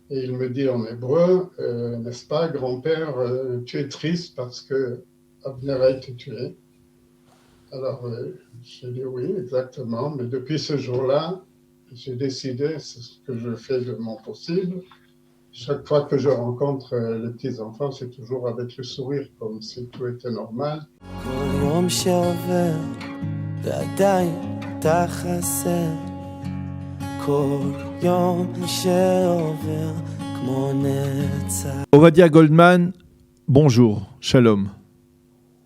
Et il me dit en hébreu, n'est-ce pas, grand-père, tu es triste parce que Abner a été tué. Alors, j'ai dit oui, exactement, mais depuis ce jour-là, j'ai décidé, c'est ce que je fais de mon possible. Chaque fois que je rencontre les petits-enfants, c'est toujours avec le sourire, comme si tout était normal. Ovadia Goldman, bonjour, shalom.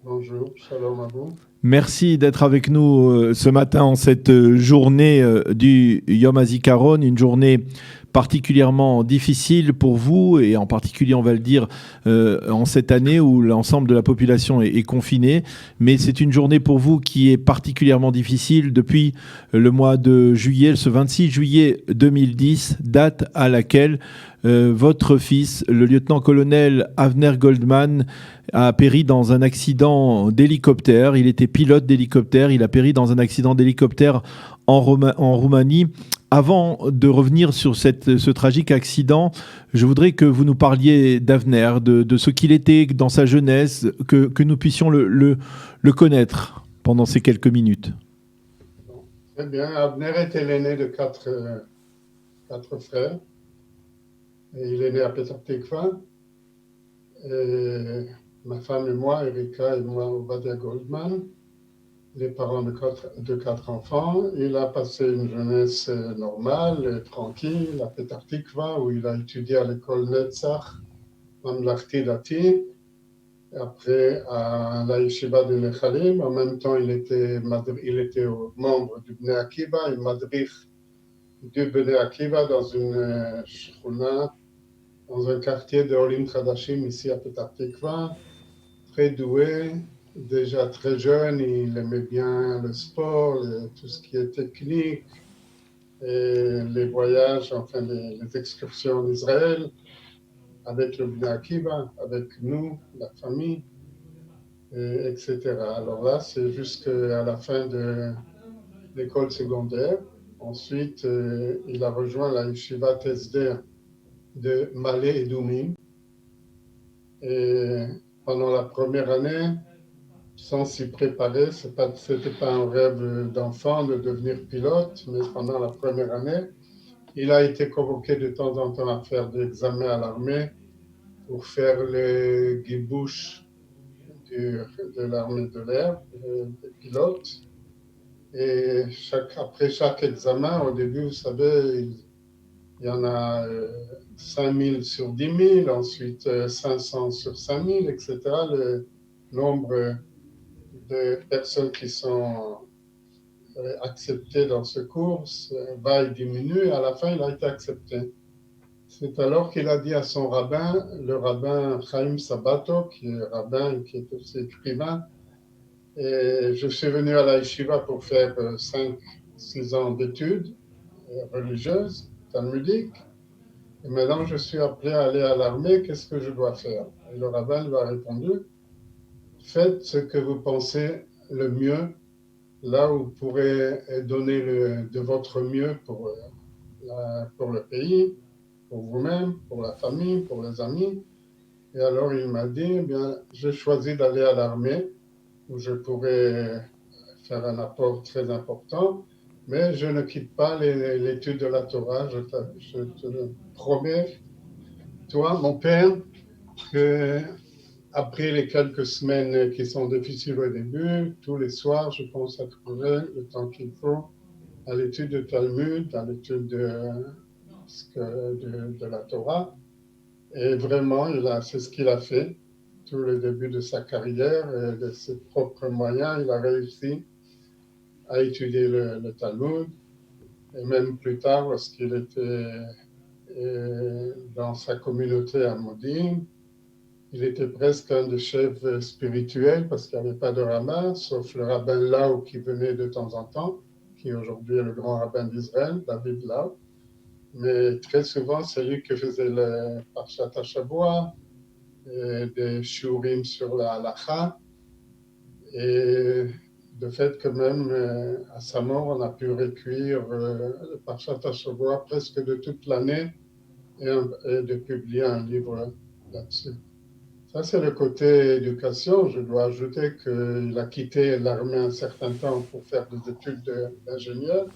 Bonjour, shalom à vous. Merci d'être avec nous ce matin en cette journée du Yom HaZikaron, une journée particulièrement difficile pour vous et en particulier, on va le dire, en cette année où l'ensemble de la population est confinée. Mais c'est une journée pour vous qui est particulièrement difficile depuis le mois de juillet, ce 26 juillet 2010, date à laquelle votre fils, le lieutenant-colonel Avner Goldman, a péri dans un accident d'hélicoptère. Il était pilote d'hélicoptère. Il a péri dans un accident d'hélicoptère en Roumanie. Avant de revenir sur ce tragique accident, je voudrais que vous nous parliez d'Avner, de ce qu'il était dans sa jeunesse, que nous puissions le connaître pendant ces quelques minutes. Bon, très bien. Abner était l'aîné de quatre frères. Et il est né à Petah Tikva. Et ma femme et moi, Erika et moi, Ovadia Goldman, les parents de quatre enfants. Il a passé une jeunesse normale et tranquille à Petah Tikva, où il a étudié à l'école Netzach, Mamlachti Dati. Après, à la Yeshiva de Nechalim. En même temps, il était membre du Bnei Akiva, il madrich du Bnei Akiva dans une shkuna, dans un quartier de Olim Chadashim, ici à Petah Tikva. Très doué, déjà très jeune, il aimait bien le sport, tout ce qui est technique, et les voyages, enfin les excursions en Israël, avec le Bnei Akiva, avec nous, la famille, etc. Alors là, c'est jusqu'à la fin de l'école secondaire. Ensuite, il a rejoint la Yeshiva Tesder de Malé Edoumim. Et pendant la première année, sans s'y préparer, c'était pas un rêve d'enfant de devenir pilote, mais pendant la première année, il a été convoqué de temps en temps à faire des examens à l'armée pour faire les guibouches de l'armée de l'air, des pilotes. Et après chaque examen, au début, vous savez, il y en a 5000 sur 10 000, ensuite 500 sur 5000, etc. Le nombre de personnes qui sont acceptées dans ce cours va et diminue. À la fin, il a été accepté. C'est alors qu'il a dit à son rabbin, le rabbin Chaim Sabato, qui est rabbin, qui est aussi écrivain, et je suis venu à la yeshiva pour faire 5-6 ans d'études religieuses, talmudiques, et maintenant je suis appelé à aller à l'armée, qu'est-ce que je dois faire? Et le rabbin lui a répondu, faites ce que vous pensez le mieux, là où vous pourrez donner de votre mieux pour le pays, pour vous-même, pour la famille, pour les amis. Et alors il m'a dit, eh bien, je choisis d'aller à l'armée, où je pourrais faire un apport très important, mais je ne quitte pas l'étude de la Torah. Je te promets, toi, mon père, que après les quelques semaines qui sont difficiles au début, tous les soirs, je consacrerai le temps qu'il faut à l'étude de Talmud, à l'étude de la Torah. Et vraiment, c'est ce qu'il a fait tout le début de sa carrière. Et de ses propres moyens, il a réussi à étudier le Talmud. Et même plus tard, lorsqu'il était dans sa communauté à Modim, il était presque un des chefs spirituels parce qu'il n'y avait pas de rabbin, sauf le rabbin Lau qui venait de temps en temps, qui aujourd'hui est le grand rabbin d'Israël, David Lau. Mais très souvent, c'est lui qui faisait le Parshat HaShavua, des shiurim sur la halacha. Et de fait que même à sa mort, on a pu recueillir le Parshat HaShavua presque de toute l'année et de publier un livre là-dessus. Ça, c'est le côté éducation. Je dois ajouter qu'il a quitté l'armée un certain temps pour faire des études d'ingénieur.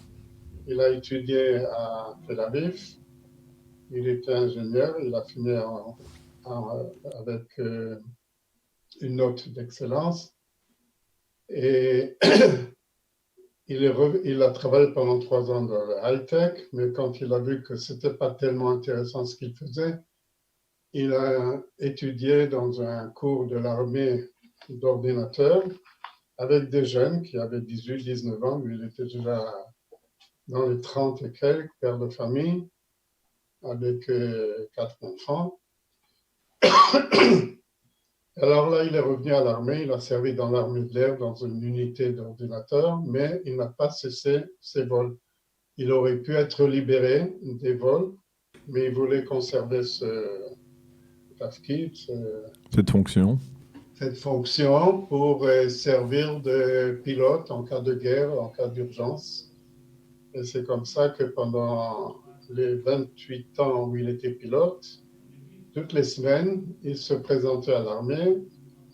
Il a étudié à Tel Aviv. Il était ingénieur. Il a fini avec une note d'excellence. Et il a travaillé pendant 3 ans dans le high-tech, mais quand il a vu que ce n'était pas tellement intéressant ce qu'il faisait, il a étudié dans un cours de l'armée d'ordinateur avec des jeunes qui avaient 18, 19 ans. Lui, il était déjà dans les 30 et quelques, père de famille, avec 4 enfants. Alors là, il est revenu à l'armée, il a servi dans l'armée de l'air dans une unité d'ordinateur, mais il n'a pas cessé ses vols. Il aurait pu être libéré des vols, mais il voulait conserver ce tafkid, cette fonction. Cette fonction pour servir de pilote en cas de guerre, en cas d'urgence. Et c'est comme ça que pendant les 28 ans où il était pilote, toutes les semaines, il se présentait à l'armée,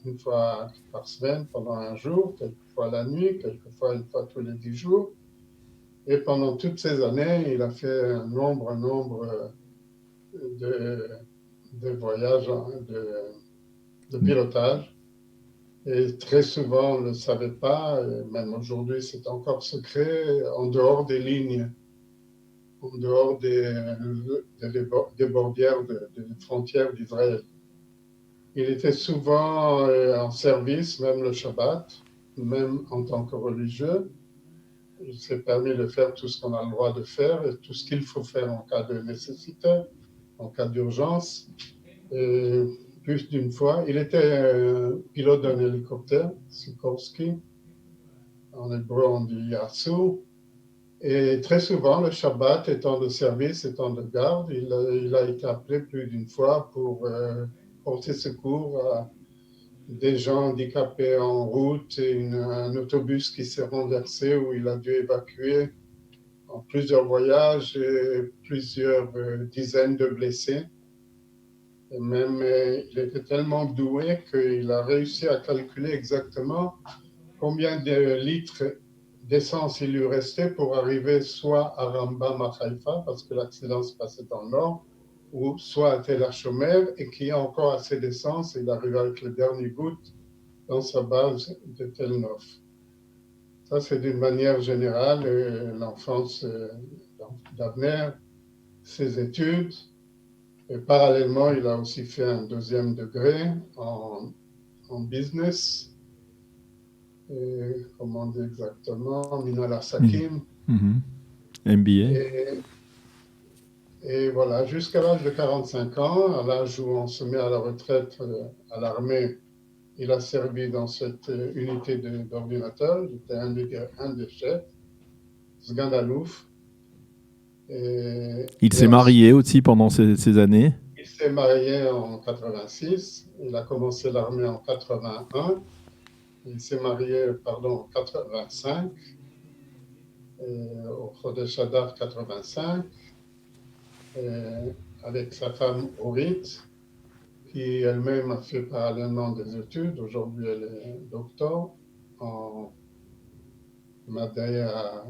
une fois par semaine pendant un jour, quelquefois la nuit, quelquefois une fois tous les 10 jours. Et pendant toutes ces années, il a fait un nombre de voyages, de pilotage. Et très souvent, on ne le savait pas, et même aujourd'hui, c'est encore secret, en dehors des lignes, en dehors des bordières, des frontières d'Israël. Il était souvent en service, même le Shabbat, même en tant que religieux. Il s'est permis de faire tout ce qu'on a le droit de faire et tout ce qu'il faut faire en cas de nécessité, en cas d'urgence. Et plus d'une fois, il était pilote d'un hélicoptère, Sikorsky. En hébreu, on dit Yassou. Et très souvent, le Shabbat étant de service, étant de garde, il a été appelé plus d'une fois pour porter secours à des gens handicapés en route et un autobus qui s'est renversé où il a dû évacuer en plusieurs voyages et plusieurs dizaines de blessés. Et même, il était tellement doué qu'il a réussi à calculer exactement combien de litres d'essence il lui restait pour arriver soit à Rambam à Haïfa, parce que l'accident se passait dans le nord, ou soit à Tel HaShomer, et qu'il y a encore assez d'essence, et il arrive avec les dernières gouttes dans sa base de Tel Nof. Ça, c'est d'une manière générale l'enfance d'Avner, ses études. Et parallèlement, il a aussi fait un 2e degré en business. Comment on dit exactement, Minal Asakim. MBA. Et voilà, jusqu'à l'âge de 45 ans, à l'âge où on se met à la retraite à l'armée, il a servi dans cette unité d'ordinateur. Il était un des chefs, Sgan Alouf. Il s'est marié aussi pendant ces années. Il s'est marié en 86. Il a commencé l'armée en 81. Il s'est marié, en 85. Au Chodesh Adar 85, avec sa femme Orit, qui elle-même a fait parallèlement des études. Aujourd'hui, elle est docteur en Madea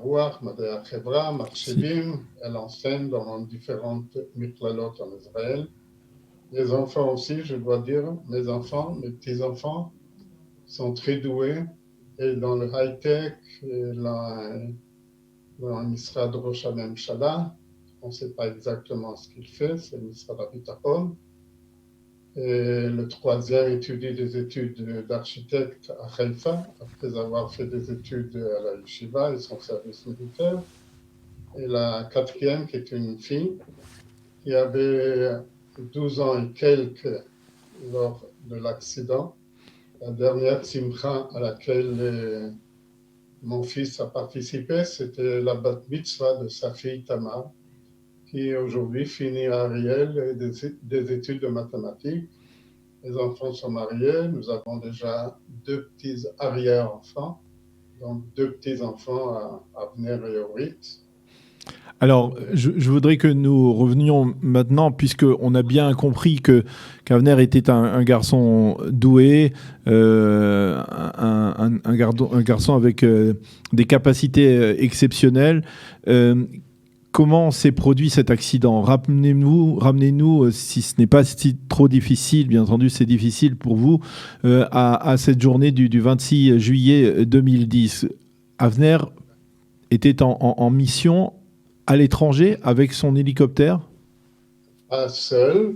Ruach, Madea Chevra, Marchevim. Elle enseigne dans différentes miklalot en Israël. Les enfants aussi, je dois dire, mes petits-enfants, sont très doués. Et dans le high-tech, dans le Misrad Rosh HaMemshala, on ne sait pas exactement ce qu'il fait, c'est le Misrad HaBitachon. Et le 3e étudie des études d'architecte à Haïfa, après avoir fait des études à la Yeshiva et son service militaire. Et la 4e, qui est une fille, qui avait 12 ans et quelques lors de l'accident. La dernière simcha à laquelle mon fils a participé, c'était la bat mitzvah de sa fille Tamar, qui aujourd'hui finit à Ariel des études de mathématiques. Les enfants sont mariés, nous avons déjà 2 petits arrière-enfants, donc 2 petits-enfants à Avner et Orit. Alors, je voudrais que nous revenions maintenant, puisqu'on a bien compris qu'Avner était un garçon doué, un garçon avec des capacités exceptionnelles. Comment s'est produit cet accident? Ramenez-nous, si ce n'est pas si trop difficile, bien entendu c'est difficile pour vous, à cette journée du 26 juillet 2010. Avner était en mission à l'étranger avec son hélicoptère? Pas seul,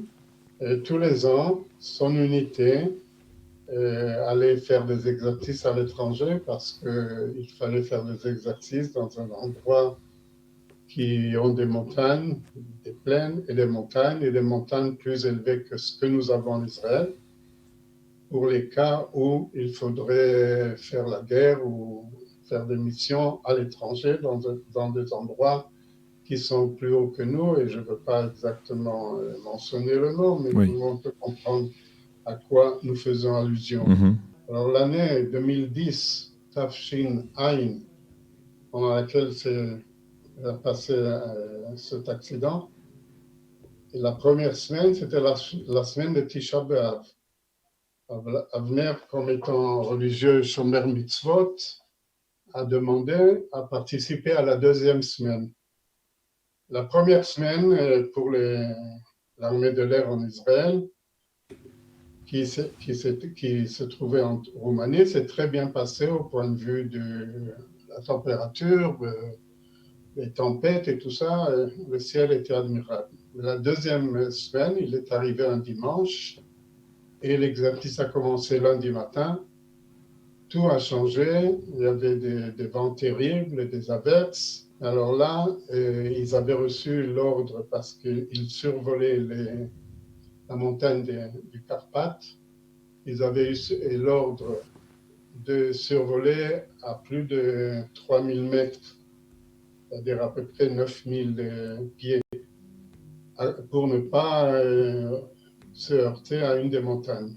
tous les ans, son unité allait faire des exercices à l'étranger parce qu'il fallait faire des exercices dans un endroit qui ont des montagnes, des plaines et des montagnes plus élevées que ce que nous avons en Israël, pour les cas où il faudrait faire la guerre ou faire des missions à l'étranger dans des endroits qui sont plus hauts que nous, et je ne veux pas exactement mentionner le nom, mais Oui. tout le monde peut comprendre à quoi nous faisons allusion. Alors l'année 2010, Tafshin Ain, pendant laquelle s'est passé cet accident, et la première semaine, c'était la semaine de Tisha B'Av. Avner, comme étant religieux Shomer Mitzvot, a demandé à participer à la deuxième semaine. La première semaine pour l'armée de l'air en Israël, qui se trouvait en Roumanie, s'est très bien passé au point de vue de la température, les tempêtes et tout ça. Le ciel était admirable. La deuxième semaine, il est arrivé un dimanche et l'exercice a commencé lundi matin. Tout a changé. Il y avait des vents terribles et des averses. Alors là, ils avaient reçu l'ordre parce qu'ils survolaient la montagne du Carpath. Ils avaient eu l'ordre de survoler à plus de 3000 mètres, c'est-à-dire à peu près 9000 pieds, pour ne pas se heurter à une des montagnes.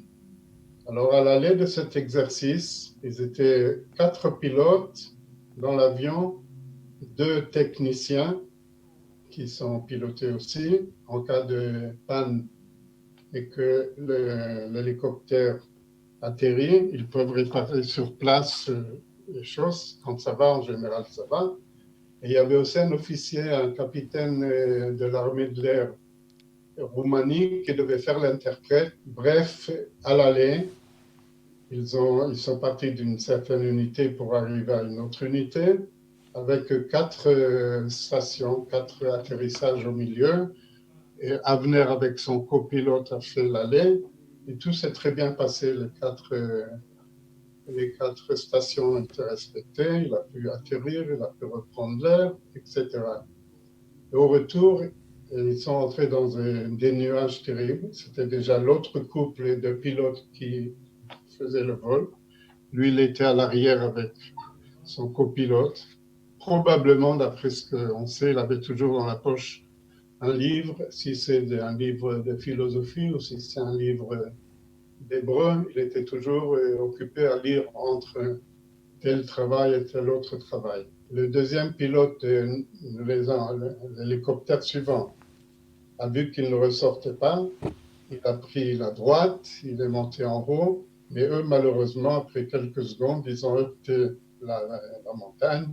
Alors, à l'aller de cet exercice, ils étaient 4 pilotes dans l'avion, 2 techniciens qui sont pilotés aussi en cas de panne et que l'hélicoptère atterrit, ils peuvent réparer sur place les choses. Quand ça va, en général, ça va. Et il y avait aussi un officier, un capitaine de l'armée de l'air Roumanie qui devait faire l'interprète. Bref, à l'aller, ils sont partis d'une certaine unité pour arriver à une autre unité, avec 4 stations, 4 atterrissages au milieu. Et Avner, avec son copilote, a fait l'aller. Et tout s'est très bien passé. Les 4 stations ont été respectées. Il a pu atterrir, il a pu reprendre l'air, etc. Et au retour, ils sont entrés dans des nuages terribles. C'était déjà l'autre couple de pilotes qui faisait le vol. Lui, il était à l'arrière avec son copilote. Probablement, d'après ce qu'on sait, il avait toujours dans la poche un livre. Si c'est un livre de philosophie ou si c'est un livre d'hébreu, il était toujours occupé à lire entre tel travail et tel autre travail. Le deuxième pilote de l'hélicoptère suivant a vu qu'il ne ressortait pas. Il a pris la droite, il est monté en haut, mais eux, malheureusement, après quelques secondes, ils ont heurté la montagne.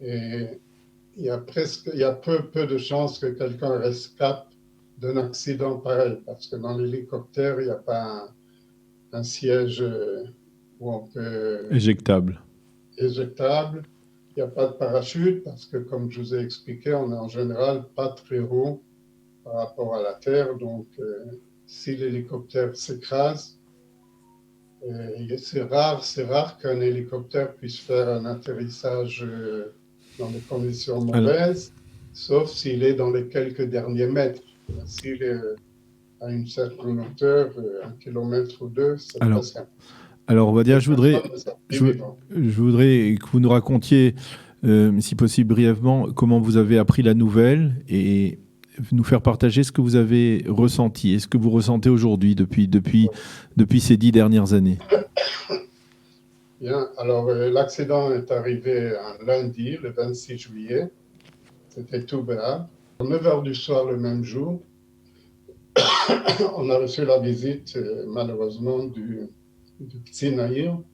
Et il y a peu de chances que quelqu'un rescape d'un accident pareil, parce que dans l'hélicoptère, il n'y a pas un siège où on peut... Éjectable. Éjectable. Il n'y a pas de parachute, parce que, comme je vous ai expliqué, on est en général pas très haut par rapport à la Terre. Donc, si l'hélicoptère s'écrase, c'est rare qu'un hélicoptère puisse faire un atterrissage dans des conditions mauvaises, sauf s'il est dans les quelques derniers mètres. S'il est à une certaine hauteur, 1 kilomètre ou 2, c'est très simple. Alors, on va dire, je voudrais que vous nous racontiez, si possible brièvement, comment vous avez appris la nouvelle et nous faire partager ce que vous avez ressenti et ce que vous ressentez aujourd'hui depuis ces 10 dernières années. Bien, alors l'accident est arrivé un lundi, le 26 juillet. C'était tout béat. À 9 heures du soir le même jour, on a reçu la visite, malheureusement, du Q'tzin Nahir. Vous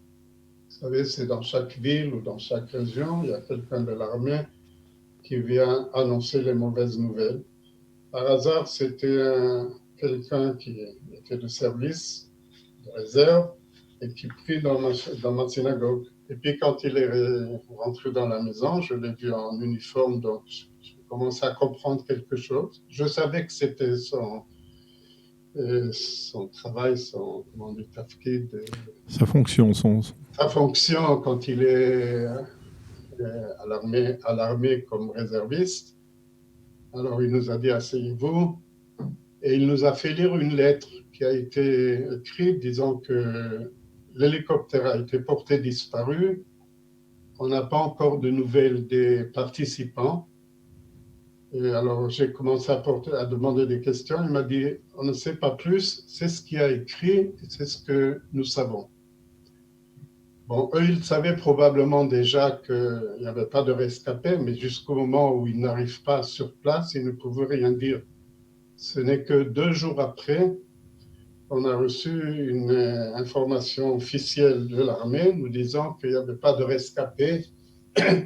savez, c'est dans chaque ville ou dans chaque région, il y a quelqu'un de l'armée qui vient annoncer les mauvaises nouvelles. Par hasard, c'était quelqu'un qui était de service, de réserve, et qui prie dans ma synagogue. Et puis quand il est rentré dans la maison, je l'ai vu en uniforme, donc je commençais à comprendre quelque chose. Je savais que c'était son travail, comment on dit, tafkid, Sa fonction, sa fonction quand il est à l'armée comme réserviste. Alors il nous a dit asseyez-vous et il nous a fait lire une lettre qui a été écrite disant que l'hélicoptère a été porté disparu. On n'a pas encore de nouvelles des participants. Et alors j'ai commencé à demander des questions. Il m'a dit on ne sait pas plus, c'est ce qu'il a écrit, c'est ce que nous savons. Bon, eux, ils savaient probablement déjà qu'il n'y avait pas de rescapés, mais jusqu'au moment où ils n'arrivent pas sur place, ils ne pouvaient rien dire. Ce n'est que 2 jours après qu'on a reçu une information officielle de l'armée nous disant qu'il n'y avait pas de rescapés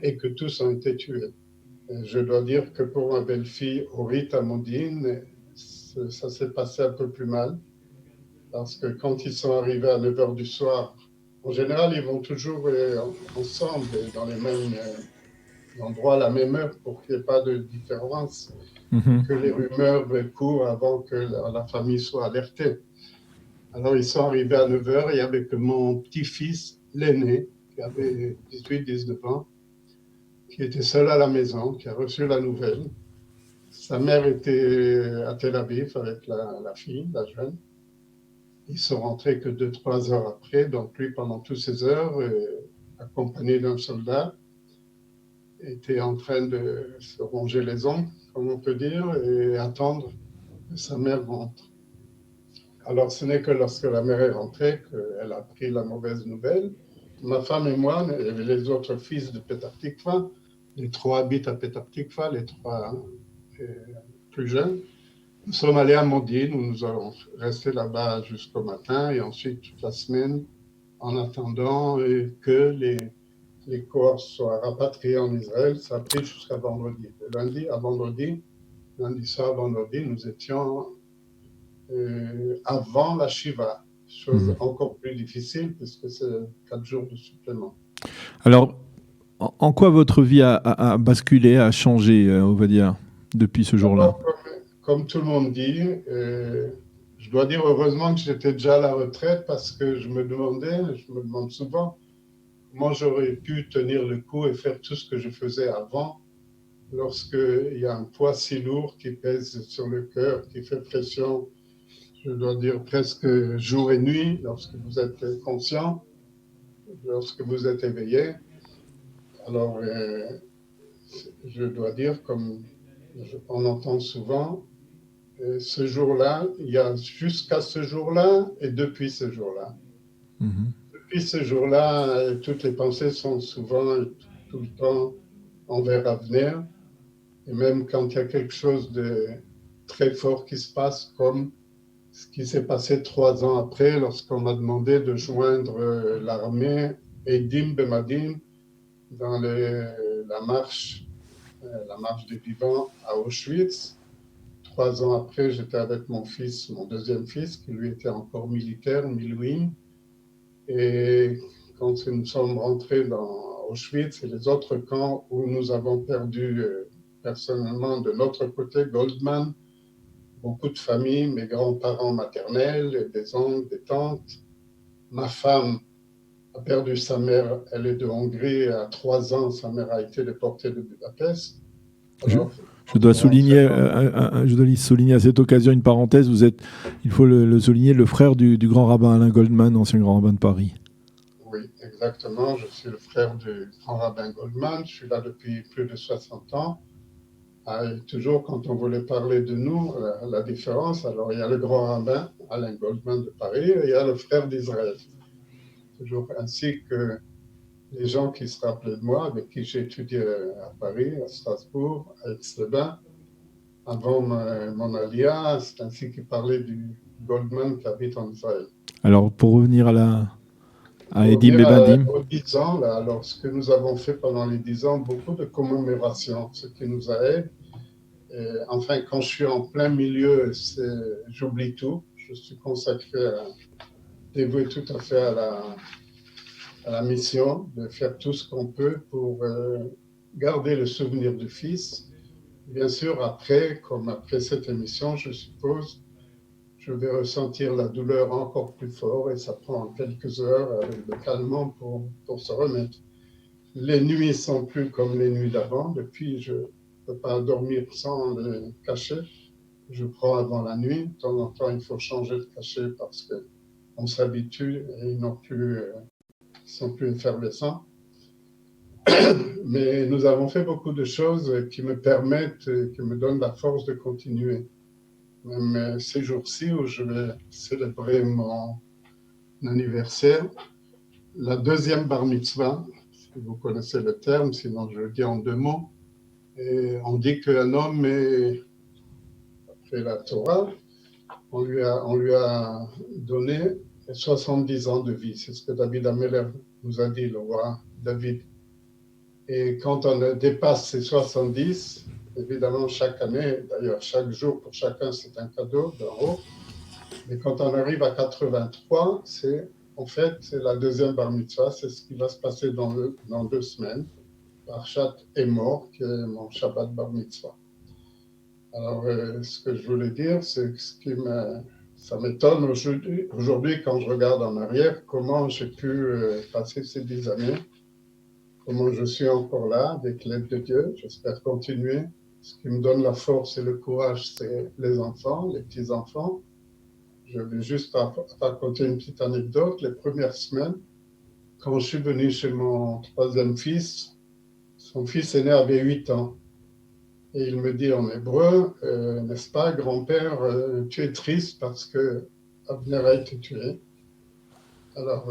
et que tous ont été tués. Et je dois dire que pour ma belle-fille, Orit Amodine, ça s'est passé un peu plus mal, parce que quand ils sont arrivés à 9 heures du soir, en général, ils vont toujours ensemble dans les mêmes endroits à la même heure pour qu'il n'y ait pas de différence, que les rumeurs courent avant que la famille soit alertée. Alors, ils sont arrivés à 9 heures, il n'y avait que mon petit-fils, l'aîné, qui avait 18-19 ans, qui était seul à la maison, qui a reçu la nouvelle. Sa mère était à Tel Aviv avec la fille, la jeune. Ils sont rentrés que 2-3 heures après, donc lui, pendant toutes ces heures, accompagné d'un soldat, était en train de se ronger les ongles, comme on peut dire, et attendre que sa mère rentre. Alors ce n'est que lorsque la mère est rentrée qu'elle a appris la mauvaise nouvelle. Ma femme et moi, et les autres fils de Petah Tikva, les 3 habitent à Petah Tikva, les 3 plus jeunes, nous sommes allés à Modine, où nous allons rester là-bas jusqu'au matin et ensuite toute la semaine en attendant que les corps soient rapatriés en Israël. Ça a pris jusqu'à vendredi. De lundi à vendredi, lundi soir à vendredi, nous étions avant la Shiva, chose encore plus difficile puisque c'est 4 jours de supplément. Alors, en quoi votre vie a basculé, a changé, on va dire, depuis ce jour-là? Comme tout le monde dit, je dois dire heureusement que j'étais déjà à la retraite parce que je me demande souvent comment j'aurais pu tenir le coup et faire tout ce que je faisais avant lorsqu'il y a un poids si lourd qui pèse sur le cœur, qui fait pression, je dois dire presque jour et nuit, lorsque vous êtes conscient, lorsque vous êtes éveillé. Alors, je dois dire, comme on entend souvent, ce jour-là, il y a jusqu'à ce jour-là et depuis ce jour-là. Depuis ce jour-là, toutes les pensées sont souvent tout le temps envers l'avenir. Et même quand il y a quelque chose de très fort qui se passe, comme ce qui s'est passé 3 ans après, lorsqu'on m'a demandé de joindre l'armée Eidim Bemadim dans la marche des vivants à Auschwitz. 3 ans après, j'étais avec mon fils, mon deuxième fils, qui lui était encore militaire, Milouim. Et quand nous sommes rentrés dans Auschwitz et les autres camps où nous avons perdu personnellement de notre côté, Goldman, beaucoup de familles, mes grands-parents maternels, des oncles, des tantes. Ma femme a perdu sa mère, elle est de Hongrie, à 3 ans, sa mère a été déportée de Budapest. Alors, je dois souligner à cette occasion une parenthèse. Vous êtes, il faut le souligner, le frère du grand rabbin Alain Goldman, ancien grand rabbin de Paris. Oui, exactement. Je suis le frère du grand rabbin Goldman. Je suis là depuis plus de 60 ans. Et toujours, quand on voulait parler de nous, la différence, alors il y a le grand rabbin Alain Goldman de Paris et il y a le frère d'Israël. Toujours ainsi que les gens qui se rappelaient de moi, avec qui j'ai étudié à Paris, à Strasbourg, à Aix-les-Bains, avant mon alia, c'est ainsi qu'ils parlaient du Goldman qui habite en Israël. Alors, pour revenir à Pour Edim revenir Bebadim, aux 10 ans, là, alors ce que nous avons fait pendant les 10 ans, beaucoup de commémorations, ce qui nous aide. Enfin, quand je suis en plein milieu, j'oublie tout. Je suis consacré, dévoué tout à fait à la mission de faire tout ce qu'on peut pour garder le souvenir du fils. Bien sûr, après, comme après cette émission, je suppose, je vais ressentir la douleur encore plus fort et ça prend quelques heures avec le calmant pour se remettre. Les nuits sont plus comme les nuits d'avant. Depuis, je ne peux pas dormir sans le cachet. Je prends avant la nuit. De temps en temps, il faut changer de cachet parce qu'on s'habitue et ils sont plus effervescents. Mais nous avons fait beaucoup de choses qui me permettent, qui me donnent la force de continuer. Même ces jours-ci où je vais célébrer mon anniversaire, la deuxième bar mitzvah, si vous connaissez le terme, sinon je le dis en deux mots, et on dit qu'un homme est, après la Torah, on lui a donné 70 ans de vie. C'est ce que David Ameller nous a dit, le roi David. Et quand on dépasse ces 70, évidemment chaque année, d'ailleurs chaque jour pour chacun c'est un cadeau d'en haut, mais quand on arrive à 83, en fait c'est la deuxième bar mitzvah, c'est ce qui va se passer dans 2 semaines. Parchat est mort, qui est mon Shabbat bar mitzvah. Alors, ce que je voulais dire, c'est que ça m'étonne aujourd'hui quand je regarde en arrière, comment j'ai pu passer ces 10 années, comment je suis encore là, avec l'aide de Dieu. J'espère continuer. Ce qui me donne la force et le courage, c'est les enfants, les petits-enfants. Je vais juste raconter une petite anecdote. Les premières semaines, quand je suis venu chez mon troisième fils, son fils aîné avait 8 ans. Et il me dit en hébreu, n'est-ce pas, grand-père, tu es triste parce que Abner a été tué. Alors,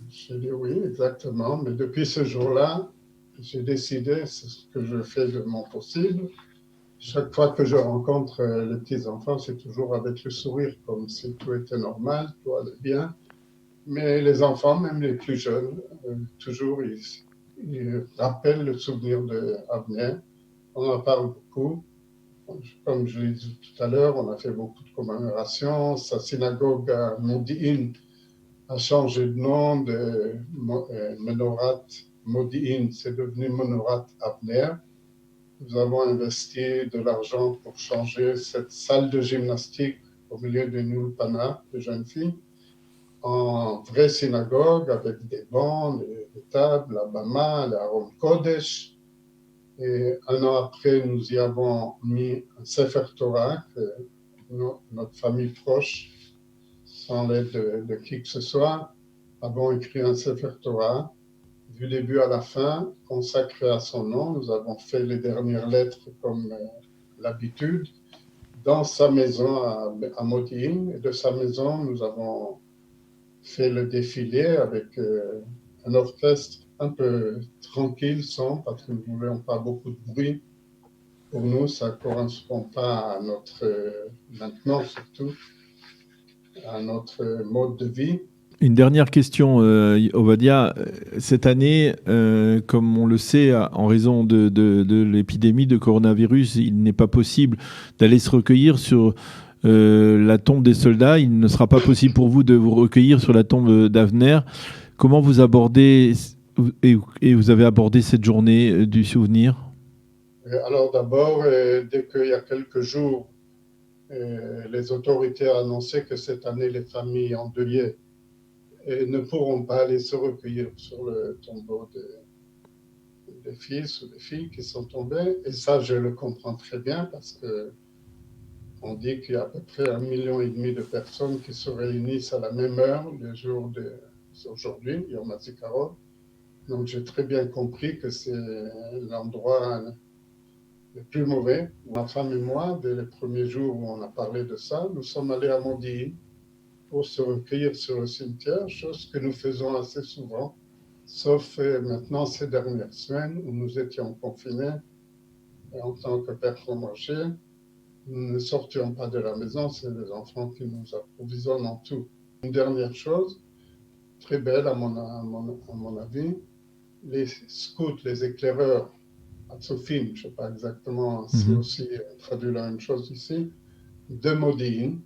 j'ai dit oui, exactement. Mais depuis ce jour-là, j'ai décidé, c'est ce que je fais de mon possible. Chaque fois que je rencontre les petits-enfants, c'est toujours avec le sourire, comme si tout était normal, tout allait bien. Mais les enfants, même les plus jeunes, toujours, ils rappellent le souvenir d'Abner. On en parle beaucoup. Comme je l'ai dit tout à l'heure, on a fait beaucoup de commémorations. Sa synagogue à Modi'in a changé de nom de Menorat Modi'in, c'est devenu Menorat Abner. Nous avons investi de l'argent pour changer cette salle de gymnastique au milieu d'une ulpana de jeunes filles en vraie synagogue avec des bancs, des tables, la bama, la Aron Kodesh. Et un an après, nous y avons mis un Sefer Torah que notre famille proche, sans l'aide de qui que ce soit, avons écrit un Sefer Torah du début à la fin, consacré à son nom. Nous avons fait les dernières lettres comme l'habitude dans sa maison à Modi'in. Et de sa maison, nous avons fait le défilé avec un orchestre un peu tranquille, sans, parce que nous ne voulions pas beaucoup de bruit. Pour nous, ça ne correspond pas à notre, maintenant surtout, à notre mode de vie. une dernière question, Ovadia. Cette année, comme on le sait, en raison de l'épidémie de coronavirus, il n'est pas possible d'aller se recueillir sur la tombe des soldats. Il ne sera pas possible pour vous de vous recueillir sur la tombe d'Avner. Comment vous abordez et vous avez abordé cette journée du souvenir? Alors d'abord, dès qu'il y a quelques jours, les autorités ont annoncé que cette année, les familles endeuillées ne pourront pas aller se recueillir sur le tombeau des fils ou des filles qui sont tombés. Et ça, je le comprends très bien parce qu'on dit qu'il y a à peu près 1,5 million de personnes qui se réunissent à la même heure le jour d'aujourd'hui, Yom HaZikaron. Donc j'ai très bien compris que c'est l'endroit le plus mauvais. Ma femme et moi, dès les premiers jours où on a parlé de ça, nous sommes allés à Modi'in pour se recueillir sur le cimetière, chose que nous faisons assez souvent. sauf maintenant ces dernières semaines où nous étions confinés. Et en tant que père prolongé, nous ne sortions pas de la maison, c'est les enfants qui nous approvisionnent en tout. Une dernière chose, très belle à mon avis, les scouts, les éclaireurs, Atsofim, je ne sais pas exactement si aussi traduit la même chose ici, de Modine,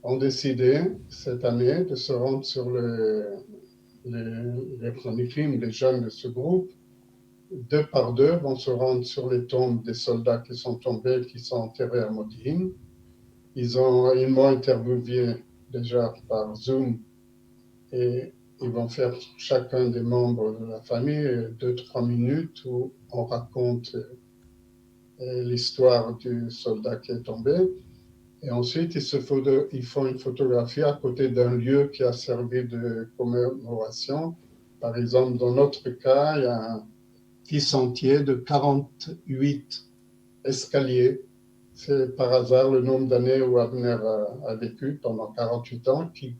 ont décidé cette année de se rendre sur les chroniquines, les jeunes de ce groupe, deux par deux vont se rendre sur les tombes des soldats qui sont tombés, qui sont enterrés à Modine. Ils m'ont interviewé déjà par Zoom et ils vont faire chacun des membres de la famille 2-3 minutes où on raconte l'histoire du soldat qui est tombé. Et ensuite, ils font une photographie à côté d'un lieu qui a servi de commémoration. Par exemple, dans notre cas, il y a un petit sentier de 48 escaliers. C'est par hasard le nombre d'années où Avner a vécu pendant 48 ans, qui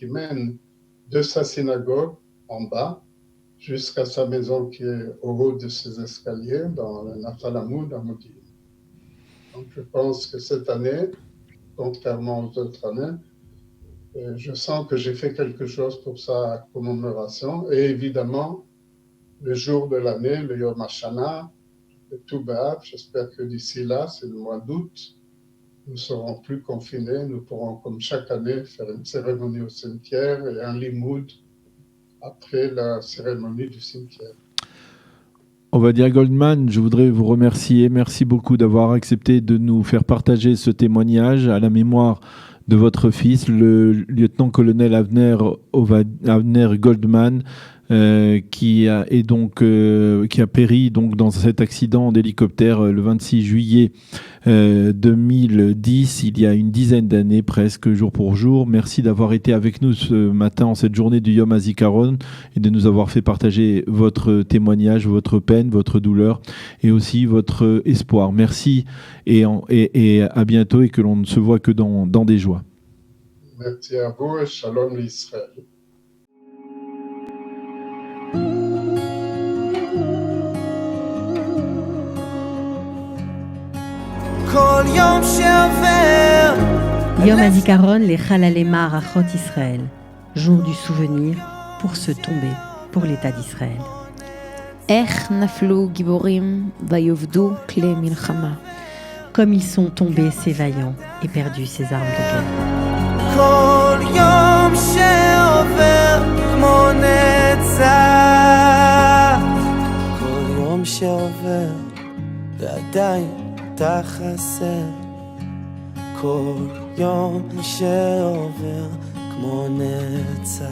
mène de sa synagogue en bas jusqu'à sa maison qui est au haut de ces escaliers dans le Nafal Hamoud à Modine. Donc je pense que cette année, contrairement aux autres années, je sens que j'ai fait quelque chose pour sa commémoration. Et évidemment, le jour de l'année, le Yom HaShana, le Tou B'Av, j'espère que d'ici là, c'est le mois d'août, nous ne serons plus confinés. Nous pourrons, comme chaque année, faire une cérémonie au cimetière et un limoud après la cérémonie du cimetière. Ovadia Goldman, je voudrais vous remercier. Merci beaucoup d'avoir accepté de nous faire partager ce témoignage à la mémoire de votre fils, le lieutenant-colonel Avner Goldman, qui a péri donc dans cet accident d'hélicoptère le 26 juillet 2010, il y a une dizaine d'années presque, jour pour jour. Merci d'avoir été avec nous ce matin en cette journée du Yom HaZikaron et de nous avoir fait partager votre témoignage, votre peine, votre douleur et aussi votre espoir. Merci et à bientôt et que l'on ne se voit que dans des joies. Merci à vous et shalom l'Israël. Yom HaZikaron, les Chalalei Ma'arachot Israël, jour du souvenir pour se tomber pour l'État d'Israël. איך נפלו גיבורים ויאבדו כלי מלחמה. Comme ils sont tombés ces vaillants et perdus ces armes de guerre. כל יום שעובר כמו נצח, כל יום שעובר ועדיין אתה חסר, כל יום שעובר כמו נצח.